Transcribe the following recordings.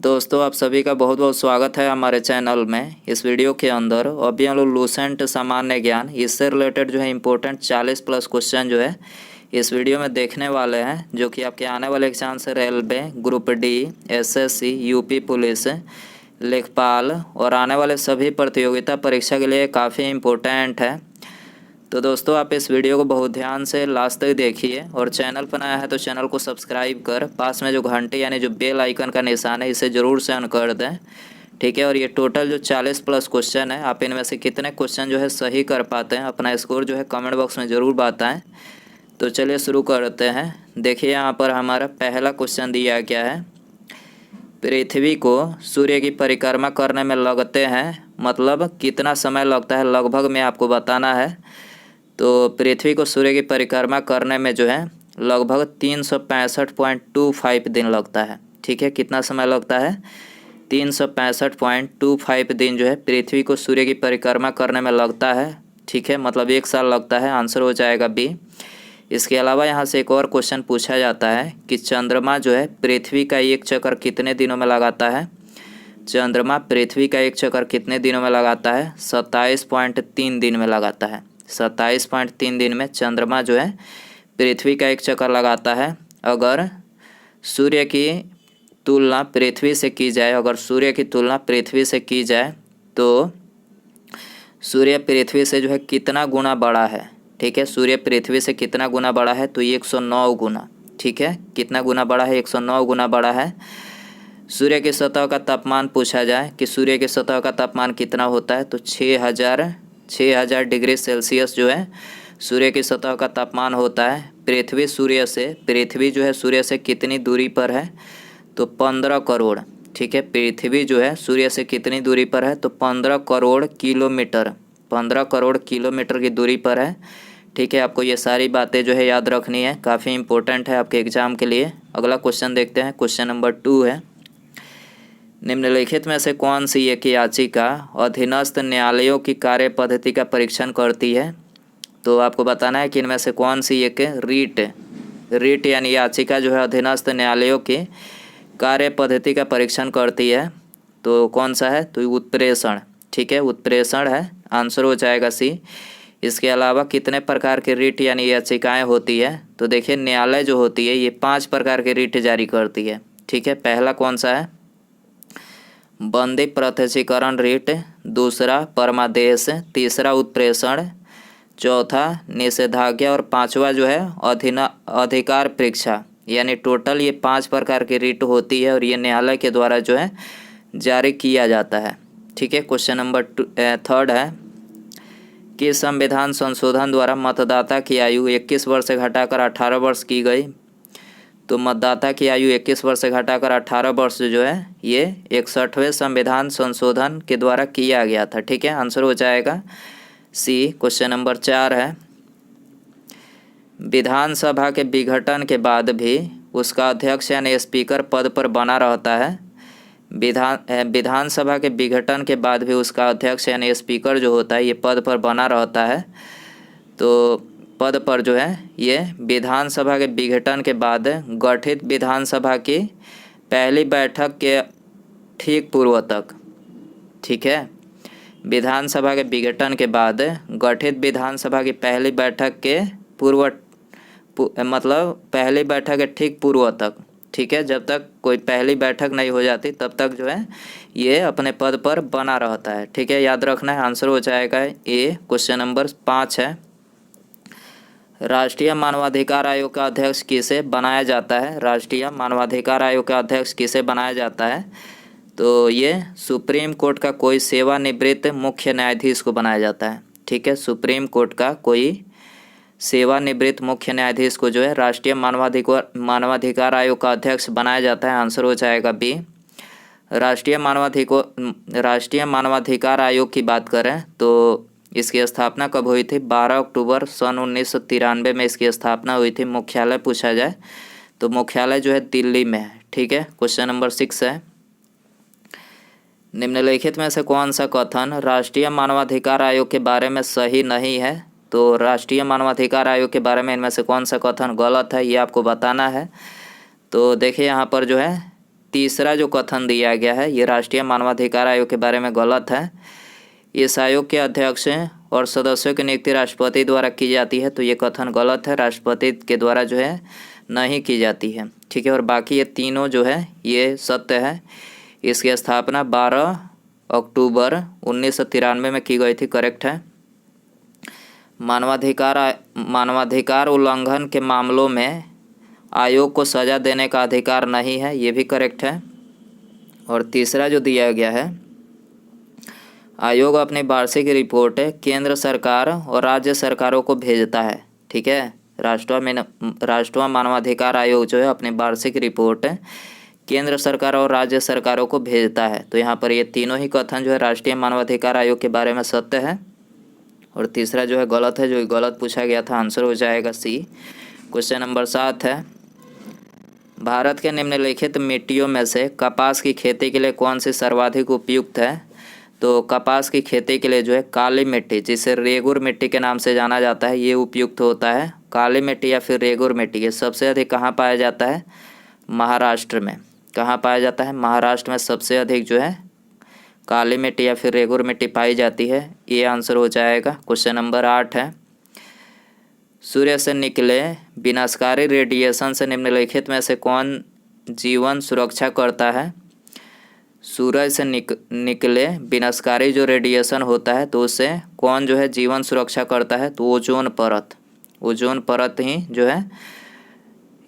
दोस्तों आप सभी का बहुत बहुत स्वागत है हमारे चैनल में। इस वीडियो के अंदर अभी हम लोग लूसेंट सामान्य ज्ञान इससे रिलेटेड जो है इम्पोर्टेंट 40+ क्वेश्चन जो है इस वीडियो में देखने वाले हैं, जो कि आपके आने वाले एग्जाम से railway, group D, SSC, UP police, लेखपाल और आने वाले सभी प्रतियोगिता परीक्षा के लिए काफ़ी इम्पोर्टेंट है। तो दोस्तों आप इस वीडियो को बहुत ध्यान से लास्ट तक देखिए और चैनल पर नया है तो चैनल को सब्सक्राइब कर पास में जो घंटे यानी जो बेल आइकन का निशान है इसे ज़रूर से ऑन कर दें, ठीक है। और ये टोटल जो 40+ क्वेश्चन है, आप इनमें से कितने क्वेश्चन जो है सही कर पाते हैं, अपना स्कोर जो है कमेंट बॉक्स में ज़रूर बताएं। तो चलिए शुरू करते हैं। देखिए यहाँ पर हमारा पहला क्वेश्चन दिया गया है, पृथ्वी को सूर्य की परिक्रमा करने में लगते हैं, मतलब कितना समय लगता है लगभग में आपको बताना है। तो पृथ्वी को सूर्य की परिक्रमा करने में जो है लगभग 365.25 दिन लगता है, ठीक है। कितना समय लगता है? 365.25 दिन जो है पृथ्वी को सूर्य की परिक्रमा करने में लगता है, ठीक है। मतलब 1 साल लगता है। आंसर हो जाएगा बी। इसके अलावा यहाँ से एक और क्वेश्चन पूछा जाता है कि चंद्रमा जो है पृथ्वी का एक चक्कर कितने दिनों में लगाता है। चंद्रमा पृथ्वी का एक चक्कर कितने दिनों में लगाता है? 27.3 दिन में लगाता है। 27.3 दिन में चंद्रमा जो है पृथ्वी का एक चक्कर लगाता है। अगर सूर्य की तुलना पृथ्वी से की जाए, अगर सूर्य की तुलना पृथ्वी से की जाए तो सूर्य पृथ्वी से जो है कितना गुना बड़ा है, ठीक है। सूर्य पृथ्वी से कितना गुना बड़ा है? तो 109 गुना, ठीक है। कितना गुना बड़ा है? 109 गुना बड़ा है। सूर्य की सतह का तापमान पूछा जाए कि सूर्य की सतह का तापमान कितना होता है, तो 6000 डिग्री सेल्सियस जो है सूर्य की सतह का तापमान होता है। पृथ्वी जो है सूर्य से कितनी दूरी पर है? तो 15 करोड़, ठीक है। पृथ्वी जो है सूर्य से कितनी दूरी पर है? तो 15 करोड़ किलोमीटर, 15 करोड़ किलोमीटर की दूरी पर है, ठीक है। आपको ये सारी बातें जो है याद रखनी है, काफ़ी इंपॉर्टेंट है आपके एग्जाम के लिए। अगला क्वेश्चन देखते हैं। क्वेश्चन नंबर 2 है, निम्नलिखित में से कौन सी एक याचिका अधीनस्थ न्यायालयों की कार्य पद्धति का परीक्षण करती है। तो आपको बताना है कि इनमें से कौन सी एक रीट यानी याचिका जो है अधीनस्थ न्यायालयों की कार्य पद्धति का परीक्षण करती है। तो कौन सा है? तो उत्प्रेषण, ठीक है, उत्प्रेषण है। आंसर हो जाएगा सी। इसके अलावा कितने प्रकार की रीट यानी याचिकाएँ होती है? तो देखिए न्यायालय जो होती है ये 5 प्रकार के रीट जारी करती है, ठीक है। पहला कौन सा है? बंदी प्रत्यक्षीकरण रीट, दूसरा परमादेश, तीसरा उत्प्रेषण, चौथा निषेधाज्ञा और पांचवा जो है अधिकार परीक्षा। यानी टोटल ये 5 प्रकार की रीट होती है और ये न्यायालय के द्वारा जो है जारी किया जाता है, ठीक है। क्वेश्चन नंबर 3 है कि संविधान संशोधन द्वारा मतदाता की आयु 21 वर्ष से घटाकर 18 वर्ष की गई। तो मतदाता की आयु 21 वर्ष से घटाकर 18 वर्ष जो है ये 61वें संविधान संशोधन के द्वारा किया गया था, ठीक है। आंसर हो जाएगा सी। क्वेश्चन नंबर 4 है, विधानसभा के विघटन के बाद भी उसका अध्यक्ष यानी स्पीकर पद पर बना रहता है। विधानसभा के विघटन के बाद भी उसका अध्यक्ष यानी स्पीकर जो होता है ये पद पर बना रहता है। तो पद पर जो है ये विधानसभा के विघटन के बाद गठित विधानसभा की पहली बैठक के ठीक पूर्व तक, ठीक है। विधानसभा के विघटन के बाद गठित विधानसभा की पहली बैठक के मतलब पहली बैठक के ठीक पूर्व तक, ठीक है। जब तक कोई पहली बैठक नहीं हो जाती तब तक जो है ये अपने पद पर बना रहता है, ठीक है। याद रखना है। आंसर हो जाएगा ए। क्वेश्चन नंबर 5 है, राष्ट्रीय मानवाधिकार आयोग का अध्यक्ष किसे बनाया जाता है। राष्ट्रीय मानवाधिकार आयोग का अध्यक्ष किसे बनाया जाता है? तो ये सुप्रीम कोर्ट का कोई सेवानिवृत्त मुख्य न्यायाधीश को बनाया जाता है, ठीक है। सुप्रीम कोर्ट का कोई सेवानिवृत्त मुख्य न्यायाधीश को जो है राष्ट्रीय मानवाधिकार आयोग का अध्यक्ष बनाया जाता है। आंसर हो जाएगा बी। राष्ट्रीय मानवाधिकार आयोग की बात करें तो इसकी स्थापना कब हुई थी? 12 अक्टूबर सन 1993 में इसकी स्थापना हुई थी। मुख्यालय पूछा जाए तो मुख्यालय जो है दिल्ली में है, ठीक है। क्वेश्चन नंबर 6 है, निम्नलिखित में से कौन सा कथन राष्ट्रीय मानवाधिकार आयोग के बारे में सही नहीं है। तो राष्ट्रीय मानवाधिकार आयोग के बारे में इनमें से कौन सा कथन गलत है ये आपको बताना है। तो देखिए यहाँ पर जो है तीसरा जो कथन दिया गया है ये राष्ट्रीय मानवाधिकार आयोग के बारे में गलत है। इस आयोग के अध्यक्ष और सदस्यों की नियुक्ति राष्ट्रपति द्वारा की जाती है, तो ये कथन गलत है, राष्ट्रपति के द्वारा जो है नहीं की जाती है। ठीक है, और बाकी ये तीनों जो है ये सत्य है। इसकी स्थापना 12 अक्टूबर 1993 में की गई थी, करेक्ट है। मानवाधिकार उल्लंघन के मामलों में आयोग को सज़ा देने का अधिकार नहीं है, ये भी करेक्ट है। और तीसरा जो दिया गया है, आयोग अपनी वार्षिक रिपोर्ट केंद्र सरकार और राज्य सरकारों को भेजता है। ठीक है, राष्ट्रीय मानवाधिकार आयोग जो है अपनी वार्षिक रिपोर्ट केंद्र सरकार और राज्य सरकारों को भेजता है। तो यहाँ पर ये तीनों ही कथन जो है राष्ट्रीय मानवाधिकार आयोग के बारे में सत्य है, और तीसरा जो है गलत है। जो गलत पूछा गया था, आंसर हो जाएगा सी। क्वेश्चन नंबर 7 है, भारत के निम्नलिखित मिट्टियों में से कपास की खेती के लिए कौन सी सर्वाधिक उपयुक्त है? तो कपास की खेती के लिए जो है काली मिट्टी, जिसे रेगुर मिट्टी के नाम से जाना जाता है, ये उपयुक्त होता है। काली मिट्टी या फिर रेगुर मिट्टी ये सबसे अधिक कहाँ पाया जाता है? महाराष्ट्र में। कहाँ पाया जाता है? महाराष्ट्र में सबसे अधिक जो है काली मिट्टी या फिर रेगुर मिट्टी पाई जाती है, ये आंसर हो जाएगा। क्वेश्चन नंबर 8 है, सूर्य से निकले विनाशकारी रेडिएशन से निम्नलिखित में से कौन जीवन सुरक्षा करता है? सूरज से निकले विनाशकारी जो रेडिएशन होता है तो उससे कौन जो है जीवन सुरक्षा करता है? तो ओजोन परत। ओजोन परत ही जो है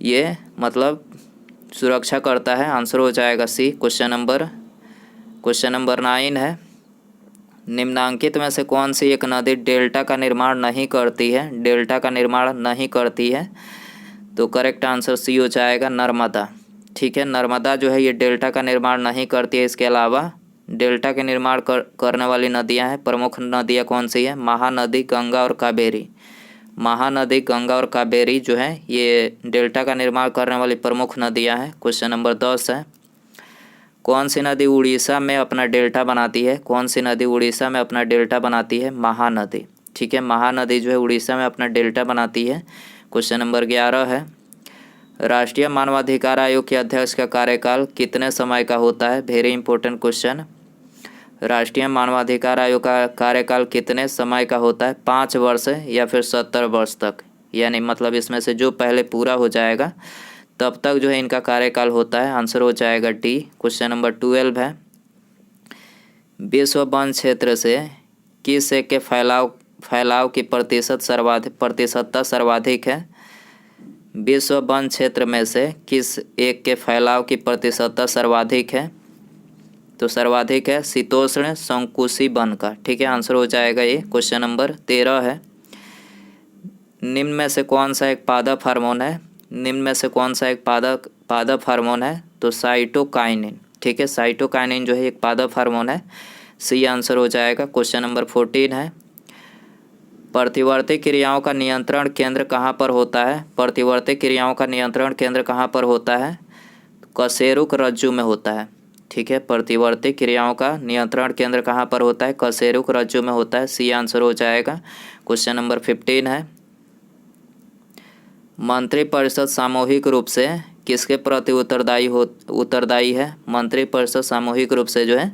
ये मतलब सुरक्षा करता है, आंसर हो जाएगा सी। क्वेश्चन नंबर 9 है, निम्नांकित में से कौन सी एक नदी डेल्टा का निर्माण नहीं करती है? डेल्टा का निर्माण नहीं करती है, तो करेक्ट आंसर सी हो जाएगा, नर्मदा। ठीक है, नर्मदा जो है ये डेल्टा का निर्माण नहीं करती है। इसके अलावा डेल्टा के निर्माण करने वाली नदियां हैं, प्रमुख नदियां कौन सी है? महानदी, गंगा और कावेरी। महानदी, गंगा और कावेरी जो है ये डेल्टा का निर्माण करने वाली प्रमुख नदियां हैं। क्वेश्चन नंबर 10 है, कौन सी नदी उड़ीसा में अपना डेल्टा बनाती है? कौन सी नदी उड़ीसा में अपना डेल्टा बनाती है? महानदी। ठीक है, महानदी जो है उड़ीसा में अपना डेल्टा बनाती है। क्वेश्चन नंबर 11 है, राष्ट्रीय मानवाधिकार आयोग के अध्यक्ष का कार्यकाल कितने समय का होता है? Very important question. राष्ट्रीय मानवाधिकार आयोग का कार्यकाल कितने समय का होता है? 5 वर्ष या फिर 70 वर्ष तक, यानी मतलब इसमें से जो पहले पूरा हो जाएगा तब तक जो है इनका कार्यकाल होता है, आंसर हो जाएगा डी। क्वेश्चन नंबर 12 है, विश्व वन क्षेत्र से किस एक के फैलाव की प्रतिशतता सर्वाधिक है? विश्व वन क्षेत्र में से किस एक के फैलाव की प्रतिशतता सर्वाधिक है? तो सर्वाधिक है शीतोष्ण संकुशी वन का। ठीक है, आंसर हो जाएगा ये। क्वेश्चन नंबर 13 है, निम्न में से कौन सा एक पादप हार्मोन है? निम्न में से कौन सा एक पादप हार्मोन है? तो साइटोकाइनिन। ठीक है, साइटोकाइनिन जो है एक पादप हार्मोन है, सी आंसर हो जाएगा। क्वेश्चन नंबर 14 है, प्रतिवर्ती क्रियाओं का नियंत्रण केंद्र कहाँ पर होता है? प्रतिवर्ती क्रियाओं का नियंत्रण केंद्र कहाँ पर होता है? कशेरुक रज्जु में होता है। ठीक है, प्रतिवर्ती क्रियाओं का नियंत्रण केंद्र कहाँ पर होता है? कशेरुक रज्जु में होता है, सी आंसर हो जाएगा। क्वेश्चन नंबर 15 है, मंत्रिपरिषद सामूहिक रूप से किसके प्रति उत्तरदायी है? मंत्रिपरिषद सामूहिक रूप से जो है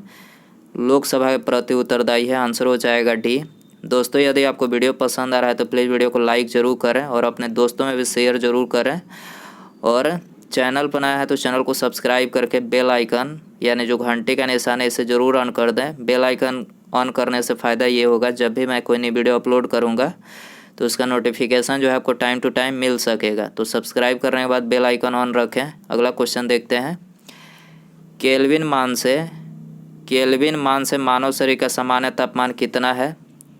लोकसभा के प्रति उत्तरदायी है, आंसर हो जाएगा डी। दोस्तों, यदि आपको वीडियो पसंद आ रहा है तो प्लीज़ वीडियो को लाइक ज़रूर करें और अपने दोस्तों में भी शेयर ज़रूर करें, और चैनल पर नया है तो चैनल को सब्सक्राइब करके बेल आइकन यानी जो घंटे का निशान है इसे ज़रूर ऑन कर दें। बेल आइकन ऑन करने से फ़ायदा ये होगा, जब भी मैं कोई नई वीडियो अपलोड करूँगा तो उसका नोटिफिकेशन जो है आपको टाइम टू टाइम मिल सकेगा। तो सब्सक्राइब करने के बाद बेल आइकन ऑन रखें। अगला क्वेश्चन देखते हैं, केल्विन मान से मानव शरीर का सामान्य तापमान कितना है?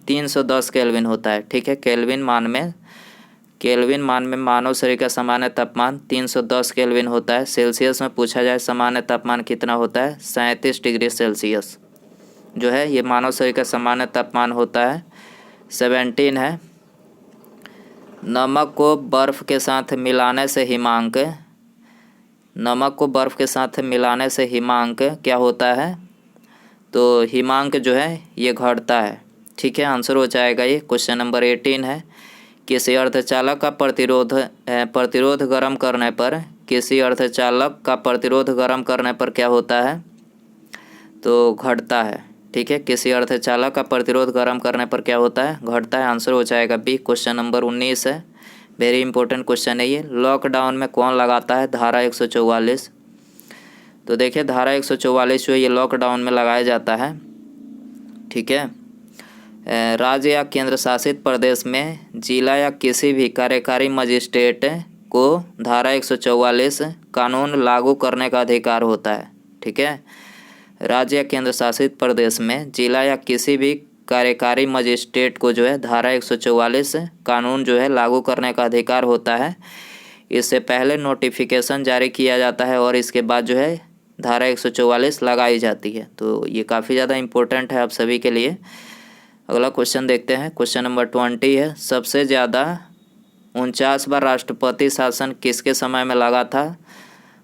310 केल्विन होता है। ठीक है, केल्विन मान में मानव शरीर का सामान्य तापमान 310 केल्विन होता है। सेल्सियस में पूछा जाए सामान्य तापमान कितना होता है? 37 डिग्री सेल्सियस जो है ये मानव शरीर का सामान्य तापमान होता है। 17 है, नमक को बर्फ़ के साथ मिलाने से हिमांक क्या होता है? तो हिमांक जो है ये घटता है। ठीक है, आंसर हो जाएगा ये। क्वेश्चन नंबर 18 है, किसी अर्धचालक का प्रतिरोध गर्म करने पर किसी अर्धचालक का प्रतिरोध गर्म करने पर क्या होता है? तो घटता है। ठीक है, किसी अर्धचालक का प्रतिरोध गर्म करने पर क्या होता है? घटता है। आंसर हो जाएगा बी। क्वेश्चन नंबर 19 है, वेरी इंपॉर्टेंट क्वेश्चन है ये। लॉकडाउन में कौन लगाता है धारा 144? तो देखिए धारा 144 जो है ये लॉकडाउन में लगाया जाता है। ठीक है, राज्य या केंद्र शासित प्रदेश में जिला या किसी भी कार्यकारी मजिस्ट्रेट को धारा 144 कानून लागू करने का अधिकार होता है। ठीक है, राज्य या केंद्र शासित प्रदेश में जिला या किसी भी कार्यकारी मजिस्ट्रेट को जो है धारा 144 कानून जो है लागू करने का अधिकार होता है। इससे पहले नोटिफिकेशन जारी किया जाता है और इसके बाद जो है धारा 144 लगाई जाती है। तो ये काफ़ी ज़्यादा इम्पोर्टेंट है आप सभी के लिए। अगला क्वेश्चन देखते हैं, क्वेश्चन नंबर 20 है। सबसे ज़्यादा 49 बार राष्ट्रपति शासन किसके समय में लगा था?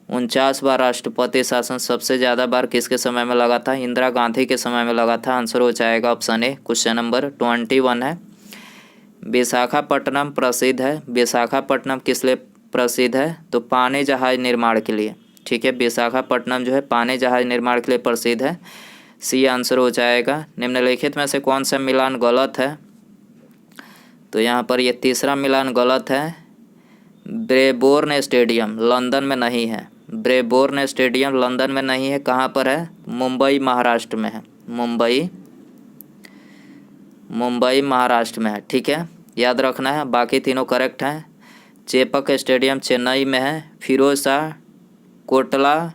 49 बार राष्ट्रपति शासन सबसे ज़्यादा बार किसके समय में लगा था? इंदिरा गांधी के समय में लगा था। आंसर हो जाएगा ऑप्शन ए। क्वेश्चन नंबर 21 है। विशाखापट्टनम प्रसिद्ध है। विशाखापट्टनम किस लिए प्रसिद्ध है? तो पानी जहाज निर्माण के लिए। ठीक है, विशाखापट्टनम जो है पानी जहाज निर्माण के लिए प्रसिद्ध है। सी आंसर हो जाएगा। निम्नलिखित में से कौन सा मिलान गलत है? तो यहाँ पर ये तीसरा मिलान गलत है। ब्रेबोर्न स्टेडियम लंदन में नहीं है। ब्रेबोर्न स्टेडियम लंदन में नहीं है। कहाँ पर है? मुंबई महाराष्ट्र में है। मुंबई महाराष्ट्र में है। ठीक है, याद रखना है, बाकी तीनों करेक्ट हैं। चेपक स्टेडियम चेन्नई में है। फिरोज शाह कोटला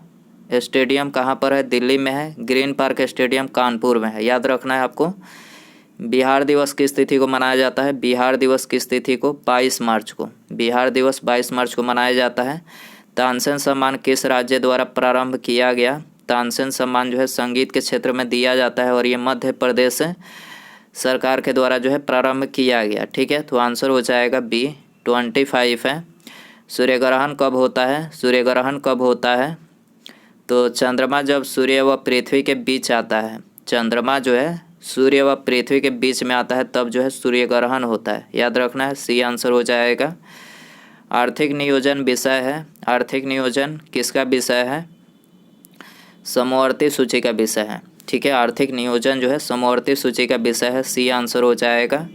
स्टेडियम कहाँ पर है? दिल्ली में है। ग्रीन पार्क स्टेडियम कानपुर में है। याद रखना है आपको। बिहार दिवस किस तिथि को मनाया जाता है? बिहार दिवस किस तिथि को? 22 मार्च को। बिहार दिवस 22 मार्च को मनाया जाता है। तानसेन सम्मान किस राज्य द्वारा प्रारंभ किया गया? तानसेन सम्मान जो है संगीत के क्षेत्र में दिया जाता है और ये मध्य प्रदेश सरकार के द्वारा जो है प्रारंभ किया गया। ठीक है, तो आंसर हो जाएगा बी। 25 है। सूर्य ग्रहण कब होता है? सूर्य ग्रहण कब होता है? तो चंद्रमा जब सूर्य व पृथ्वी के बीच आता है। चंद्रमा जो है सूर्य व पृथ्वी के बीच में आता है तब जो है सूर्य ग्रहण होता है। याद रखना है, सी आंसर हो जाएगा। आर्थिक नियोजन विषय है। आर्थिक नियोजन किसका विषय है? समवर्ती सूची का विषय है। ठीक है, आर्थिक नियोजन जो है समवर्ती सूची का विषय है। सी आंसर हो जाएगा।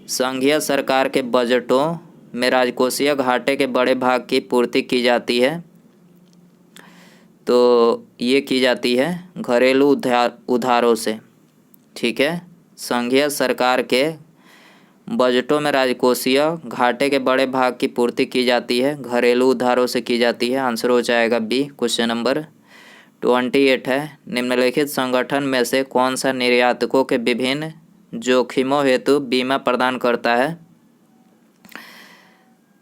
संघीय सरकार के बजटों में राजकोषीय घाटे के बड़े भाग की पूर्ति की जाती है। तो ये की जाती है घरेलू उधारों से। ठीक है, संघीय सरकार के बजटों में राजकोषीय घाटे के बड़े भाग की पूर्ति की जाती है घरेलू उधारों से की जाती है। आंसर हो जाएगा बी। क्वेश्चन नंबर 28 है। निम्नलिखित संगठन में से कौन सा निर्यातकों के विभिन्न जोखिमों हेतु बीमा प्रदान करता है?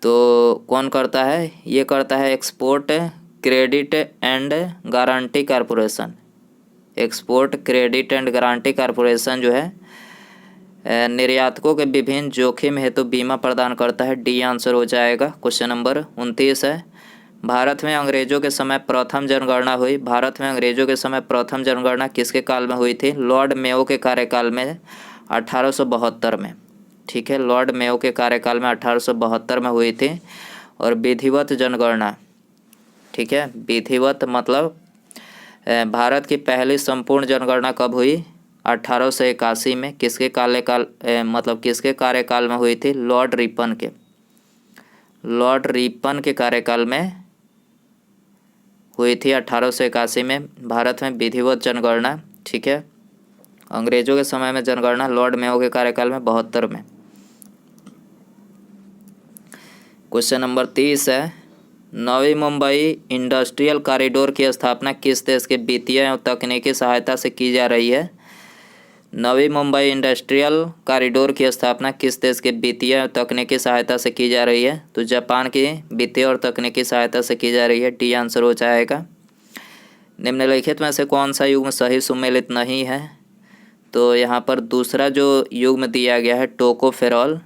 तो कौन करता है? ये करता है export credit and guarantee corporation. Export credit and guarantee corporation जो है निर्यातकों के विभिन्न जोखिम हेतु बीमा प्रदान करता है। डी आंसर हो जाएगा। क्वेश्चन नंबर 29 है। भारत में अंग्रेजों के समय प्रथम जनगणना हुई। भारत में अंग्रेजों के समय प्रथम जनगणना किसके काल में हुई थी? लॉर्ड मेयो के कार्यकाल में 1872 में। ठीक है, लॉर्ड मेयो के कार्यकाल में 1872 में हुई थी। और विधिवत जनगणना, ठीक है, विधिवत मतलब भारत की पहली संपूर्ण जनगणना कब हुई? 1881 में। किसके मतलब किसके कार्यकाल में हुई थी? लॉर्ड रिपन के। लॉर्ड रिपन के कार्यकाल में हुई थी 1881 में भारत में विधिवत जनगणना। ठीक है, अंग्रेजों के समय में जनगणना लॉर्ड मेयो के कार्यकाल में 72 में। क्वेश्चन नंबर 30 है। नवी मुंबई इंडस्ट्रियल कॉरिडोर की स्थापना किस देश के वित्तीय एवं तकनीकी सहायता से की जा रही है? नवी मुंबई इंडस्ट्रियल कॉरिडोर की स्थापना किस देश के वित्तीय एवं तकनीकी सहायता से की जा रही है? तो जापान की वित्तीय और तकनीकी सहायता से की जा रही है। डी आंसर हो जाएगा। निम्नलिखित में से कौन सा युग्म सही सुमेलित नहीं है? तो यहाँ पर दूसरा जो युग्म दिया गया है टोकोफेरॉल,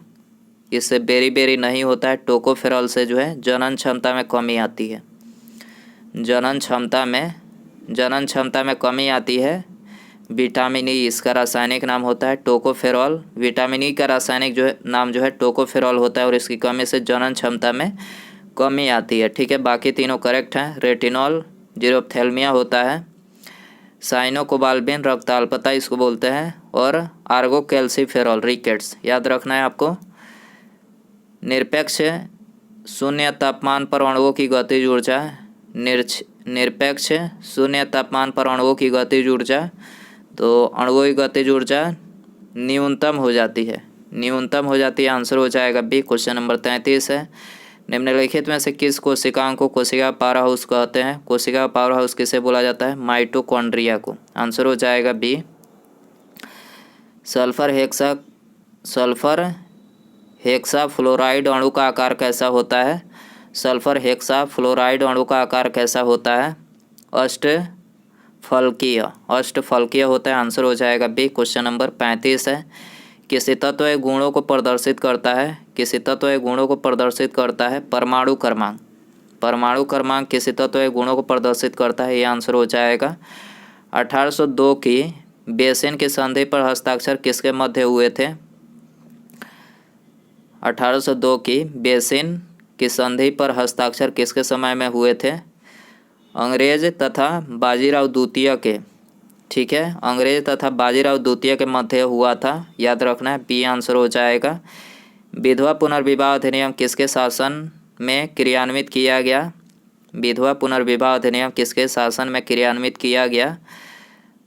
इससे बेरी नहीं होता है। टोकोफेरॉल से जो है जनन क्षमता में कमी आती है। जनन क्षमता में कमी आती है। विटामिन ई इसका रासायनिक नाम होता है टोकोफेरॉल। विटामिन ई का रासायनिक नाम जो है टोकोफेरॉल होता है और इसकी कमी से जनन क्षमता में कमी आती है। ठीक है, बाकी तीनों करेक्ट हैं। रेटिनॉल जीरोप्थेल्मिया होता है, साइनोकोबाल्बिन रक्त अल्पता इसको बोलते हैं, और आर्गोकैल्सिफेरॉल रिकेट्स, याद रखना है आपको। निरपेक्ष शून्य तापमान पर अणुओं की गतिज ऊर्जा, निरपेक्ष शून्य तापमान पर अणुओं की गतिज ऊर्जा, तो अणुओं की गतिज ऊर्जा न्यूनतम हो जाती है, न्यूनतम हो जाती है। आंसर हो जाएगा बी। क्वेश्चन नंबर 33 है, निम्नलिखित में से किस कोशिकाओं को कोशिका पावर हाउस कहते हैं? कोशिका पावर हाउस किसे बोला जाता है? माइटोकॉन्ड्रिया को। आंसर हो जाएगा बी। सल्फर हेक्सा फ्लोराइड अणु का आकार कैसा होता है? सल्फर हेक्सा फ्लोराइड अणु का आकार कैसा होता है? अष्टफलकीय होता है। आंसर हो जाएगा बी। क्वेश्चन नंबर 35 है, किसी तत्व या गुणों को प्रदर्शित करता है? किसी तत्व या गुणों को प्रदर्शित करता है परमाणु क्रमांक। परमाणु क्रमांक किसी तत्व या गुणों को प्रदर्शित करता है, ये आंसर हो जाएगा। 1802 की बेसिन की संधि पर हस्ताक्षर किसके मध्य हुए थे? 1802 की बेसिन की संधि पर हस्ताक्षर किसके समय में हुए थे? अंग्रेज तथा बाजीराव द्वितीय के। ठीक है, अंग्रेज तथा बाजीराव द्वितीय के मध्य हुआ था, याद रखना है। बी आंसर हो जाएगा। विधवा पुनर्विवाह अधिनियम किसके शासन में क्रियान्वित किया गया? विधवा पुनर्विवाह अधिनियम किसके शासन में क्रियान्वित किया गया?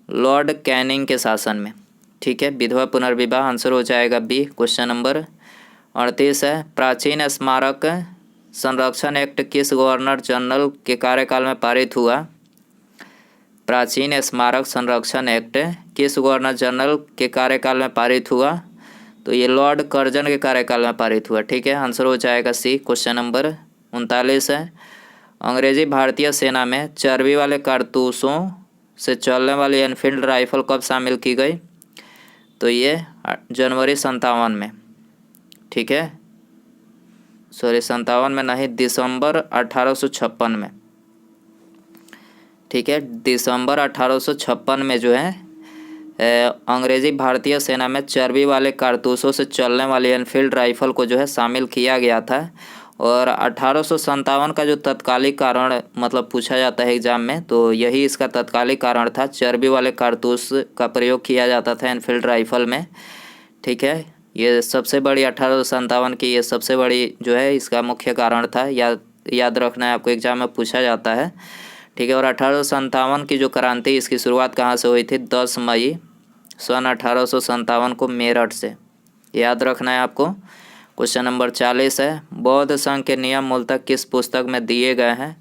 लॉर्ड कैनिंग के शासन में। ठीक है, विधवा पुनर्विवाह आंसर हो जाएगा बी। क्वेश्चन नंबर 38 है, प्राचीन स्मारक संरक्षण एक्ट किस गवर्नर जनरल के कार्यकाल में पारित हुआ? प्राचीन स्मारक संरक्षण एक्ट किस गवर्नर जनरल के कार्यकाल में पारित हुआ? तो ये लॉर्ड कर्जन के कार्यकाल में पारित हुआ। ठीक है, आंसर हो जाएगा सी। क्वेश्चन नंबर 39 है, अंग्रेजी भारतीय सेना में चर्बी वाले कारतूसों से चलने वाली एनफील्ड राइफल कब शामिल की गई? तो ये जनवरी 57 में। ठीक है, सॉरी 57 में नहीं, दिसंबर 1856 में। ठीक है, दिसंबर 1856 में जो है अंग्रेजी भारतीय सेना में चर्बी वाले कारतूसों से चलने वाली एनफील्ड राइफल को जो है शामिल किया गया था। और 1857 का जो तत्कालिक कारण मतलब पूछा जाता है एग्जाम में, तो यही इसका तत्कालिक कारण था। चर्बी वाले कारतूस का प्रयोग किया जाता था एनफील्ड राइफल में। ठीक है, ये सबसे बड़ी 1857 की ये सबसे बड़ी जो है इसका मुख्य कारण था। याद रखना है आपको, एग्जाम में पूछा जाता है। ठीक है, और 1857 की जो क्रांति इसकी शुरुआत कहाँ से हुई थी? 10 मई सन 1857 को मेरठ से, याद रखना है आपको। क्वेश्चन नंबर 40 है, बौद्ध संघ के नियम मूलतः किस पुस्तक में दिए गए हैं?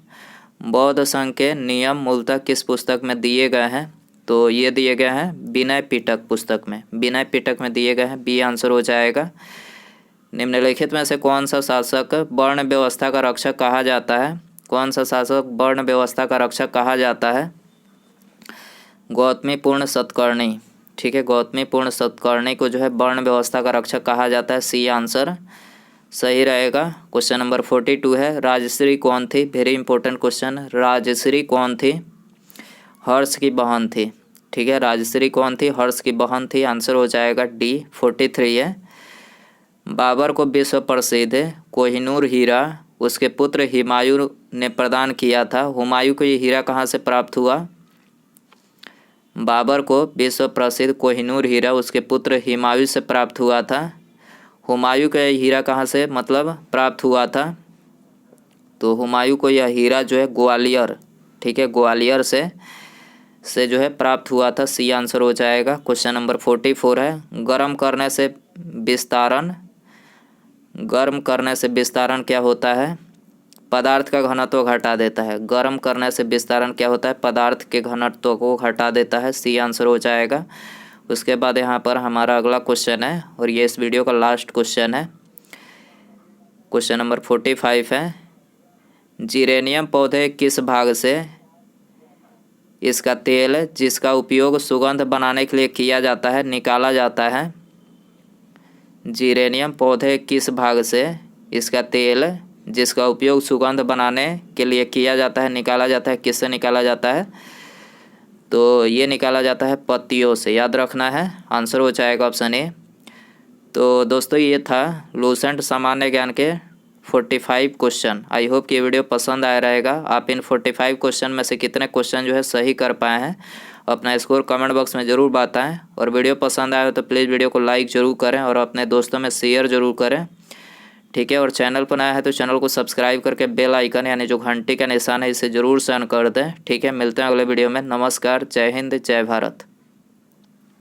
बौद्ध संघ के नियम मूलतः किस पुस्तक में दिए गए हैं? तो ये दिए गए हैं विनय पिटक पुस्तक में, विनय पिटक में दिए गए हैं। बी आंसर हो जाएगा। निम्नलिखित में से कौन सा शासक वर्ण व्यवस्था का रक्षक कहा जाता है? कौन सा शासक वर्ण व्यवस्था का रक्षक कहा जाता है? गौतमीपूर्ण सतकर्णी। ठीक है, गौतमीपूर्ण सतकर्णी को जो है वर्ण व्यवस्था का रक्षक कहा जाता है। सी आंसर सही रहेगा। क्वेश्चन नंबर 42 है, राजश्री कौन थी? Very important question. राजश्री कौन थी? हर्ष की बहन थी। ठीक है, राजश्री कौन थी? हर्ष की बहन थी। आंसर हो जाएगा डी। 43 है, बाबर को विश्व प्रसिद्ध कोहिनूर हीरा उसके पुत्र हुमायूं ने प्रदान किया था। हुमायूं को ये हीरा कहाँ से प्राप्त हुआ? बाबर को विश्व प्रसिद्ध कोहिनूर हीरा उसके पुत्र हुमायूं से प्राप्त हुआ था। हुमायूं को यह हीरा कहाँ से मतलब प्राप्त हुआ था? तो हुमायूं को यह हीरा जो है ग्वालियर, ठीक है, ग्वालियर से जो है प्राप्त हुआ था। सी आंसर हो जाएगा। क्वेश्चन नंबर 44 है, गर्म करने से विस्तारण क्या होता है? पदार्थ का घनत्व घटा देता है। गर्म करने से विस्तारण क्या होता है? पदार्थ के घनत्व को घटा देता है। सी आंसर हो जाएगा। उसके बाद यहाँ पर हमारा अगला क्वेश्चन है और ये इस वीडियो का लास्ट क्वेश्चन है। क्वेश्चन नंबर 45 है, जीरेनियम पौधे किस भाग से इसका तेल जिसका उपयोग सुगंध बनाने के लिए किया जाता है निकाला जाता है? जीरेनियम पौधे किस भाग से इसका तेल जिसका उपयोग सुगंध बनाने के लिए किया जाता है निकाला जाता है? किससे निकाला जाता है? तो ये निकाला जाता है पत्तियों से, याद रखना है। आंसर हो जाएगा ऑप्शन ए। तो दोस्तों ये था लूसेंट सामान्य ज्ञान के 45 क्वेश्चन। आई होप कि ये वीडियो पसंद आया रहेगा। आप इन 45 क्वेश्चन में से कितने क्वेश्चन जो है सही कर पाए हैं अपना स्कोर कमेंट बॉक्स में ज़रूर बताएं। और वीडियो पसंद आया हो तो प्लीज़ वीडियो को लाइक ज़रूर करें और अपने दोस्तों में शेयर ज़रूर करें, ठीक है। और चैनल पर नया है तो चैनल को सब्सक्राइब करके बेल आइकन यानी जो घंटी का निशान है इसे ज़रूर से ऑन कर दें, ठीक है। मिलते हैं अगले वीडियो में। नमस्कार, जय हिंद, जय भारत।